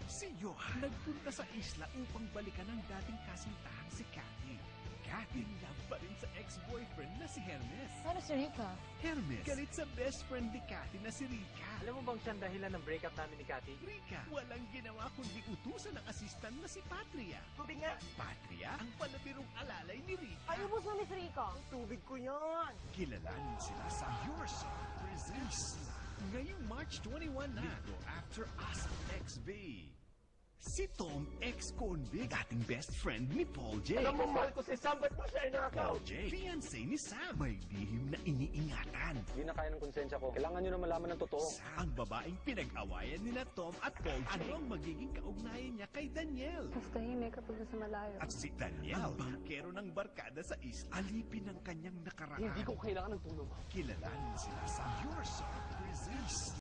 Si Johan nagpunta sa isla upang balikan ang dating kasintahang si Cathy. Cathy love pa rin sa ex-boyfriend na si Hermes. Paano si Rika? Hermes, galit sa best friend ni Cathy na si Rika. Alam mo bang siyang dahilan ng breakup namin ni Cathy? Rika, walang ginawa kundi utusan ng assistant na si Patria. Tubig nga! Patria, ang palabirong alalay ni Rika. Ay, ubos na, Miss Rika. Tubig ko yan! Kilalanin sila sa Your Song Presents. Ngayong March 21 na. Dito after Awesome XV. Si Tom, ex-convict, dating best friend ni Paul J. Alam mo, mahal ko si Sam, ba't mo siya inakaw? Paul J, fiancé ni Sam, may lihim na iniingatan. Hindi na kaya ng konsensya ko. Kailangan nyo na malaman ng totoo. Sam, ang babaeng pinag-awayan ni na Tom at Paul J. Ano ang magiging kaugnayan niya kay Daniel? Mas tahimik kapag nasa malayo. At si Daniel, ang bangkero ng barkada sa isla, alipin ng kanyang nakaraan. Hindi ko kailangan ng tulong. Kilalanin sila sa Your Song Presents.